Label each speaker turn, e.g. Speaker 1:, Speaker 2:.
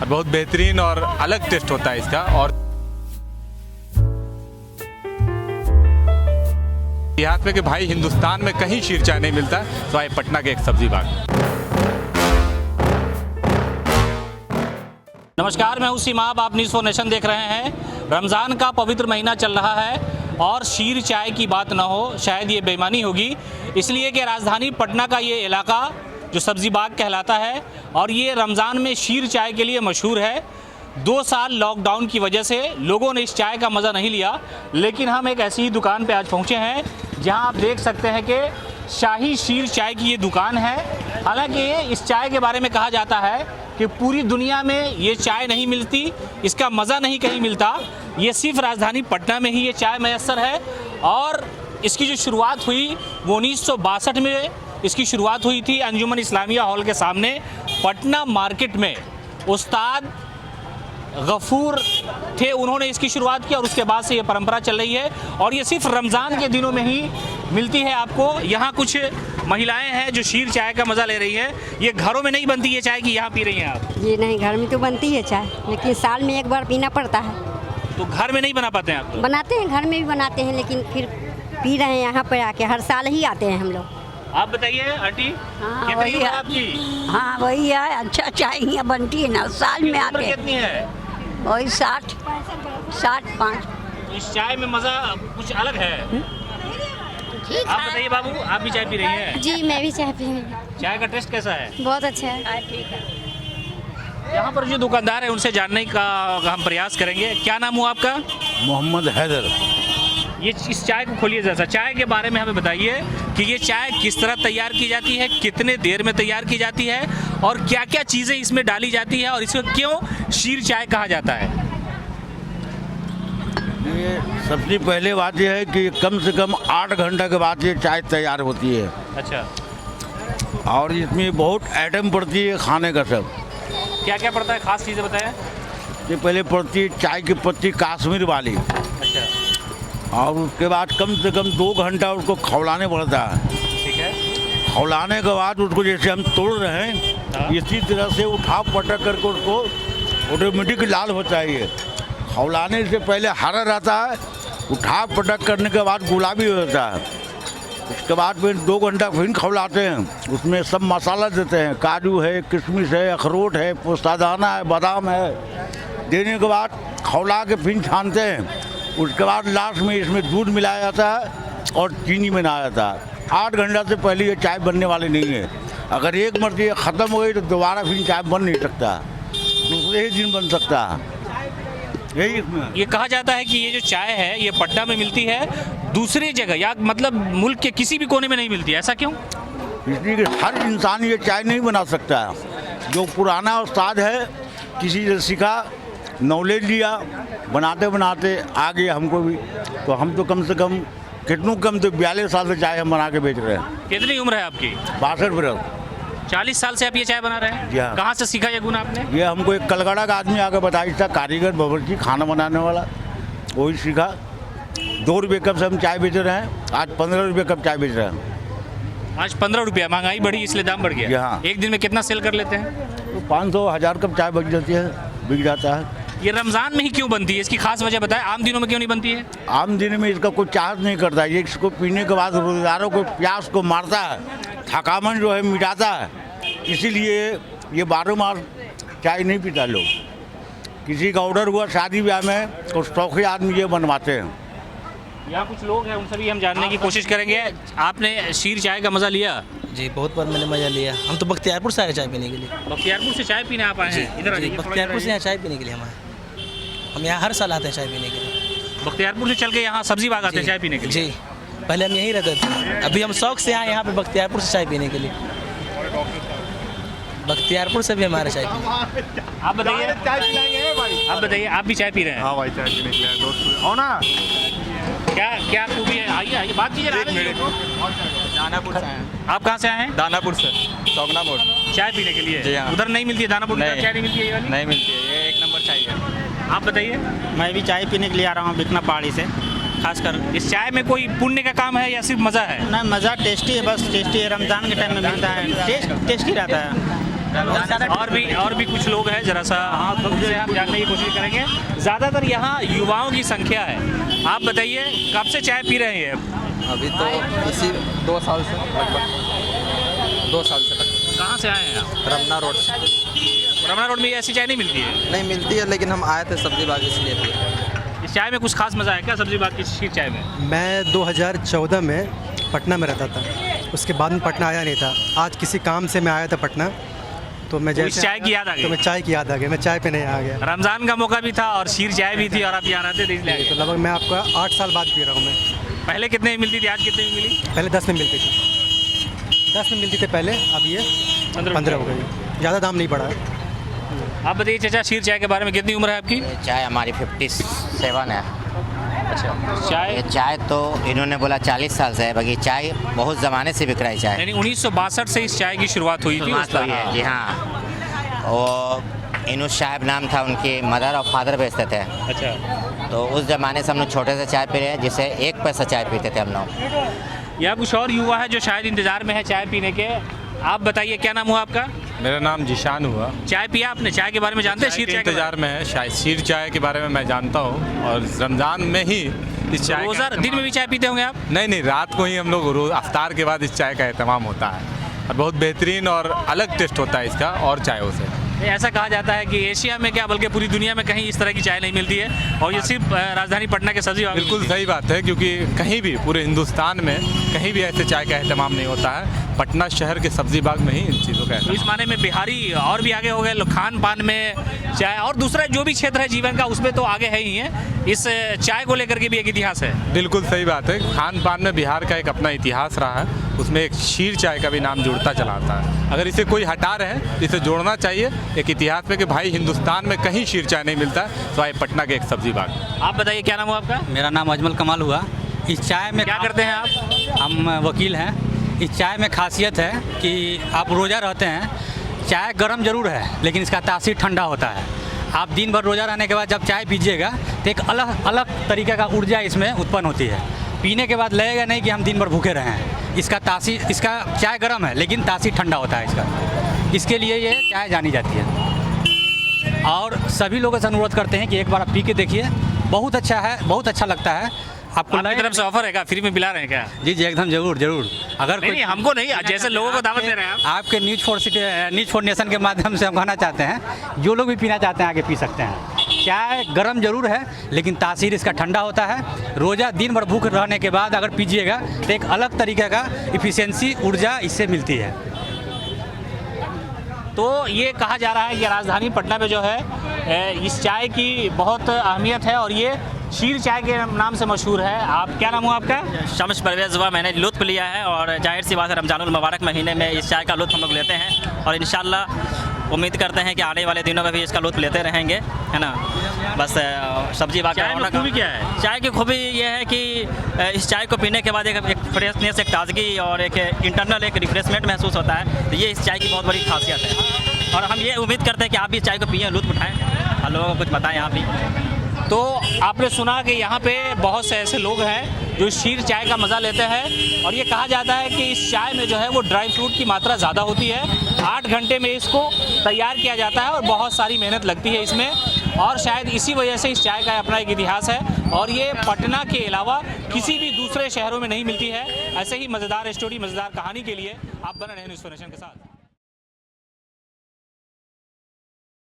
Speaker 1: बहुत बेहतरीन और अलग टेस्ट होता है इसका। और देहात में कि भाई हिंदुस्तान में कहीं शीर चाय नहीं मिलता, तो आए पटना के एक सब्जी बाग।
Speaker 2: नमस्कार, मैं हूं सीमाब, आप न्यूज़ फॉर नेशन देख रहे हैं। रमज़ान का पवित्र महीना चल रहा है और शीर चाय की बात ना हो, शायद ये बेईमानी होगी, इसलिए कि राजधानी पटना का ये इलाका जो सब्जी बाग कहलाता है और ये रमज़ान में शीर चाय के लिए मशहूर है। 2 साल लॉकडाउन की वजह से लोगों ने इस चाय का मज़ा नहीं लिया, लेकिन हम एक ऐसी ही दुकान पे आज पहुँचे हैं जहां आप देख सकते हैं कि शाही शीर चाय की ये दुकान है। हालांकि इस चाय के बारे में कहा जाता है कि पूरी दुनिया में ये चाय नहीं मिलती, इसका मज़ा नहीं कहीं मिलता, ये सिर्फ राजधानी पटना में ही ये चाय मैसर है। और इसकी जो शुरुआत हुई वो 1962 में इसकी शुरुआत हुई थी अंजुमन इस्लामिया हॉल के सामने पटना मार्केट में। उस्ताद गफूर थे, उन्होंने इसकी शुरुआत की और उसके बाद से ये परंपरा चल रही है और ये सिर्फ रमज़ान के दिनों में ही मिलती है आपको। यहाँ कुछ महिलाएं हैं जो शीर चाय का मज़ा ले रही हैं। ये घरों में नहीं बनती है चाय की, यहाँ पी रही हैं आप?
Speaker 3: जी नहीं, घर में तो बनती है चाय, लेकिन साल में एक बार पीना पड़ता है।
Speaker 2: तो घर में नहीं बना पाते हैं आप? तो
Speaker 3: बनाते हैं, घर में भी बनाते हैं, लेकिन फिर पी रहे हैं यहाँ पर आके। हर साल ही आते हैं हम लोग।
Speaker 2: आप बताइए आंटी,
Speaker 3: हाँ,
Speaker 2: कितनी
Speaker 3: वही
Speaker 2: उम्र
Speaker 3: है
Speaker 2: है आपकी?
Speaker 3: हाँ वही है, अच्छा चाय यहाँ बनती है ना, साल में
Speaker 2: उम्र
Speaker 3: आते हैं।
Speaker 2: कितनी है?
Speaker 3: वही 60-65।
Speaker 2: इस चाय में मज़ा कुछ अलग है। आप बताइए बाबू, आप भी चाय पी रही हैं?
Speaker 4: जी मैं भी चाय पी रही हूँ।
Speaker 2: चाय का टेस्ट कैसा है?
Speaker 4: बहुत अच्छा है।
Speaker 2: यहाँ पर जो दुकानदार है उनसे जानने का हम प्रयास करेंगे। क्या नाम हुआ आपका?
Speaker 5: मोहम्मद हैदर।
Speaker 2: ये इस चाय को खोलिए जैसा, चाय के बारे में हमें बताइए कि ये चाय किस तरह तैयार की जाती है, कितने देर में तैयार की जाती है और क्या क्या चीज़ें इसमें डाली जाती है और इसको क्यों शीर चाय कहा जाता है?
Speaker 5: ये सबसे पहले बात यह है कि कम से कम 8 घंटा के बाद ये चाय तैयार होती है।
Speaker 2: अच्छा,
Speaker 5: और इसमें बहुत आइटम पड़ती है खाने का सब।
Speaker 2: क्या क्या पड़ता है, खास चीज़ें बताएं।
Speaker 5: ये पहले पड़ती है चाय की पत्ती काश्मीर वाली,
Speaker 2: अच्छा,
Speaker 5: और उसके बाद कम से कम 2 घंटा उसको खौलाने पड़ता है।
Speaker 2: ठीक है।
Speaker 5: खौलाने के बाद उसको जैसे हम तोड़ रहे हैं इसी तरह से उठा पटक करके उसको ऑटोमेटिक लाल होता है। ये खौलाने से पहले हरा रहता है, उठा पटक करने के बाद गुलाबी होता है। उसके बाद फिर 2 घंटा फिर खौलाते हैं, उसमें सब मसाला देते हैं, काजू है, किशमिश है, अखरोट है, पोस्तादाना है, बादाम है। देने के बाद खौला के फिर छानते हैं। उसके बाद लास्ट में इसमें दूध मिलाया जाता है और चीनी मिलाया जाता है। 8 घंटा से पहले ये चाय बनने वाली नहीं है। अगर एक मर्जी ख़त्म हो गई तो दोबारा फिर चाय बन नहीं सकता, दूसरे ही दिन बन सकता है। यही इसमें
Speaker 2: ये कहा जाता है कि ये जो चाय है ये पटना में मिलती है, दूसरी जगह या मतलब मुल्क के किसी भी कोने में नहीं मिलती है, ऐसा क्यों?
Speaker 5: इसलिए कि हर इंसान ये चाय नहीं बना सकता है। जो पुराना उस्ताद है, किसी से सीखा, नॉलेज लिया, बनाते बनाते आ गया हमको भी। तो हम तो कम से कम कितनों कम तो 42 साल से चाय हम बना के बेच रहे हैं।
Speaker 2: कितनी उम्र है आपकी?
Speaker 5: 62 बरस।
Speaker 2: 40 साल से आप ये चाय बना रहे हैं?
Speaker 5: जी हाँ।
Speaker 2: कहाँ से सीखा ये गुण आपने?
Speaker 5: ये हमको एक कलकड़ा का आदमी आकर बताया था, कारीगर बावर्ची खाना बनाने वाला, वही सीखा। 2 रुपये कप से हम चाय बेच रहे हैं, आज 15 रुपये कप चाय बेच रहे हैं।
Speaker 2: आज 15 रुपया, महंगाई बढ़ी इसलिए दाम बढ़ गया।
Speaker 5: हाँ।
Speaker 2: एक दिन में कितना सेल कर लेते हैं?
Speaker 5: तो 500-1000 कप चाय बिक जाती है, बिक जाता है।
Speaker 2: ये रमज़ान में ही क्यों बनती है, इसकी खास वजह बताएं, आम दिनों में क्यों नहीं बनती है?
Speaker 5: आम दिन में इसका कोई चार्ज नहीं करता। ये इसको पीने के बाद रोज़गारों को प्यास को मारता है, थकावन जो है मिटाता है। इसीलिए ये 12 मास चाय नहीं पीता लोग। किसी का ऑर्डर हुआ शादी ब्याह में तो शौकीन आदमी ये बनवाते हैं।
Speaker 2: यहाँ कुछ लोग हैं, उनसे भी हम जानने की कोशिश करेंगे। आपने शीर चाय का मज़ा लिया?
Speaker 6: जी बहुत बार मैंने मज़ा लिया। हम तो बख्तियारपुर से आए चाय पीने के लिए।
Speaker 2: बख्तियारपुर से चाय पीने आप आए हैं? इधर आइए,
Speaker 6: बख्तियारपुर से यहाँ चाय पीने के लिए हम यहाँ हर साल आते हैं चाय पीने के लिए।
Speaker 2: बख्तियारपुर से चल के यहाँ सब्जी बाग आते हैं चाय पीने के लिए?
Speaker 6: जी, पहले हम यहीं रहते थे, अभी हम शौक से आए यहाँ पे बख्तियारपुर से चाय पीने के लिए। बख्तियारपुर से भी हमारे चाय पीने।
Speaker 2: आप बताइए, आप बताइए, आप भी चाय पी रहे हैं?
Speaker 1: हाँ भाई, चाय पीने के लिए दोस्त आओ ना।
Speaker 2: क्या क्या खूबी है? आइए आइए, बात कीजिए।
Speaker 7: दानापुर से आए हैं।
Speaker 2: आप कहाँ से आए हैं?
Speaker 7: दानापुर से, चौकना मोड़।
Speaker 2: चाय पीने के लिए?
Speaker 7: जी हाँ।
Speaker 2: उधर नहीं मिलती है दानापुर में?
Speaker 7: नहीं।
Speaker 2: चाय नहीं मिलती है ये वाली?
Speaker 7: नहीं मिलती है, ये 1 नंबर चाय है।
Speaker 2: आप बताइए।
Speaker 8: मैं भी चाय पीने के लिए आ रहा हूँ बिकना पहाड़ी से। खासकर
Speaker 2: इस चाय में कोई पुण्य का काम है या सिर्फ मज़ा है?
Speaker 8: ना, मज़ा टेस्टी है, बस टेस्टी है। रमज़ान के टाइम में मिलता है, टेस्टी रहता है।
Speaker 2: और भी कुछ लोग हैं, जरा सा हाँ उनसे हम जानने की कोशिश करेंगे। ज़्यादातर यहाँ युवाओं की संख्या है। आप बताइए कब से चाय पी रहे हैं?
Speaker 9: अभी तो इसी 2 साल से लगभग 2 साल से लगभग।
Speaker 2: कहाँ से आए हैं आप?
Speaker 9: रमना रोड से।
Speaker 2: रमना रोड में ऐसी चाय नहीं मिलती है?
Speaker 9: नहीं मिलती है, लेकिन हम आए थे सब्जी बाग इसलिए पिए।
Speaker 2: इस चाय में कुछ खास मज़ा है क्या, सब्जी बाग की शीर चाय में?
Speaker 10: मैं 2014 में पटना में रहता था, उसके बाद में पटना आया नहीं था। आज किसी काम से मैं आया था पटना, तो मैं
Speaker 2: इस चाय की याद आ गई?
Speaker 10: तो मैं चाय की याद आ गई, मैं चाय पे नहीं आ गया।
Speaker 2: रमज़ान का मौका भी था और शीर चाय भी थी और आप यहाँ रहते थे इसलिए।
Speaker 10: तो लगभग मैं आपका 8 साल बाद पी रहा हूँ मैं।
Speaker 2: पहले कितने में मिलती थी, आज कितने में मिली?
Speaker 10: पहले 10 में मिलती थी, 10 में मिलती थी पहले, अब ये 15 हो गई। ज़्यादा दाम नहीं बढ़ा है।
Speaker 2: आप बताइए चाचा, शीर चाय के बारे में कितनी उम्र है आपकी?
Speaker 11: चाय हमारी 57 है।
Speaker 2: अच्छा, चाय
Speaker 11: ये चाय तो इन्होंने बोला 40 साल से है, बाकी चाय बहुत ज़माने से बिक रहा है चाय।
Speaker 2: यानी 1962 से इस चाय की शुरुआत हुई थी?
Speaker 11: शुरुआत हुई है जी हाँ। वो इनुस साहब नाम था उनके, मदर और फादर बेचते थे।
Speaker 2: अच्छा,
Speaker 11: तो उस ज़माने से हम लोग छोटे से चाय पी रहे हैं, जिससे 1 पैसा चाय पीते थे हम लोग।
Speaker 2: यहाँ कुछ और युवा है जो शायद इंतज़ार में है चाय पीने के। आप बताइए क्या नाम हुआ आपका?
Speaker 1: मेरा नाम जिशान हुआ।
Speaker 2: चाय पिया आपने? चाय के बारे में जानते हैं? शीर चाय के
Speaker 1: इंतजार में है, शायद शीर चाय के बारे में मैं जानता हूँ, और रमज़ान में ही इस चाय
Speaker 2: रोज़ा दिन में भी चाय पीते होंगे आप?
Speaker 1: नहीं, रात को ही हम लोग रोज़ अफ्तार के बाद इस चाय का एहतमाम होता है, और बहुत बेहतरीन और अलग टेस्ट होता है इसका और चायों से।
Speaker 2: ऐसा कहा जाता है कि एशिया में क्या बल्कि पूरी दुनिया में कहीं इस तरह की चाय नहीं मिलती है, और ये सिर्फ राजधानी पटना के सब्जी।
Speaker 1: बिल्कुल सही बात है, क्योंकि कहीं भी पूरे हिंदुस्तान में कहीं भी ऐसे चाय का एहतमाम नहीं होता है। पटना शहर के सब्जी बाग में ही इन चीज़ों का
Speaker 2: तो इस माने में बिहारी और भी आगे हो गए, खान पान में चाय और दूसरा जो भी क्षेत्र है जीवन का उसमें तो आगे है ही है। इस चाय को लेकर के भी एक इतिहास है।
Speaker 1: बिल्कुल सही बात है, खान पान में बिहार का एक अपना इतिहास रहा है, उसमें एक शीर चाय का भी नाम जुड़ता चला आता है। अगर इसे कोई हटा रहे हैं, इसे जोड़ना चाहिए एक इतिहास में कि भाई हिंदुस्तान में कहीं शीर चाय नहीं मिलता है, तो आए पटना के एक सब्जी बाग।
Speaker 2: आप बताइए क्या नाम हुआ आपका?
Speaker 8: मेरा नाम अजमल कमाल हुआ। इस चाय में
Speaker 2: क्या करते हैं आप?
Speaker 8: हम वकील हैं। इस चाय में खासियत है कि आप रोज़ा रहते हैं, चाय गर्म जरूर है लेकिन इसका तासीर ठंडा होता है। आप दिन भर रोज़ा रहने के बाद जब चाय पीजिएगा तो एक अलग अलग तरीके का ऊर्जा इसमें उत्पन्न होती है। पीने के बाद लगेगा नहीं कि हम दिन भर भूखे रहे हैं। इसका चाय गर्म है लेकिन तासीर ठंडा होता है इसका, इसके लिए ये चाय जानी जाती है। और सभी लोगों से अनुरोध करते हैं कि एक बार आप पी के देखिए, बहुत अच्छा है, बहुत अच्छा लगता है।
Speaker 2: आपको आपकी तरफ से ऑफर है क्या, फ्री में पिला रहे हैं क्या?
Speaker 8: जी एकदम जरूर। अगर
Speaker 2: नहीं, हमको नहीं, जैसे लोगों को दावत दे रहे हैं आप।
Speaker 8: आपके न्यूज़ फॉर नेशन के माध्यम से हम कहना चाहते हैं, जो लोग भी पीना चाहते हैं आगे पी सकते हैं। चाय गर्म जरूर है लेकिन तासीर इसका ठंडा होता है। रोज़ा दिन भर भूख रहने के बाद अगर पीजिएगा तो एक अलग तरीके का इफिशियंसी ऊर्जा इससे मिलती है।
Speaker 2: तो ये कहा जा रहा है कि राजधानी पटना में जो है इस चाय की बहुत अहमियत है और ये शीर चाय के नाम से मशहूर है। आप क्या नाम हुआ आपका?
Speaker 6: शम्स परवेज़ हुआ। मैंने लुत्फ़ लिया है और जाहिर सी बात है रमज़ानुल मुबारक महीने में इस चाय का लुत्फ़ हम लोग लेते हैं और इंशाल्लाह उम्मीद करते हैं कि आने वाले दिनों में भी इसका लुत्फ़ लेते रहेंगे, है ना। बस सब्जी बाग
Speaker 2: चाय में खूबी क्या है?
Speaker 6: चाय की खूबी ये है कि इस चाय को पीने के बाद एक फ्रेशनेस, एक ताज़गी और एक इंटरनल एक रिफ्रेशमेंट महसूस होता है। तो ये इस चाय की बहुत बड़ी खासियत है और हम ये उम्मीद करते हैं कि आप भी इस चाय को पिएँ, लुत्फ़ उठाएँ और लोगों को कुछ बताएँ आप भी।
Speaker 2: तो आपने सुना कि यहाँ पे बहुत से ऐसे लोग हैं जो शीर चाय का मज़ा लेते हैं और ये कहा जाता है कि इस चाय में जो है वो ड्राई फ्रूट की मात्रा ज़्यादा होती है। 8 घंटे में इसको तैयार किया जाता है और बहुत सारी मेहनत लगती है इसमें, और शायद इसी वजह से इस चाय का अपना एक इतिहास है और ये पटना के अलावा किसी भी दूसरे शहरों में नहीं मिलती है। ऐसे ही मज़ेदार स्टोरी, मज़ेदार कहानी के लिए आप बने रहें न्यूज़ फॉर नेशन के साथ।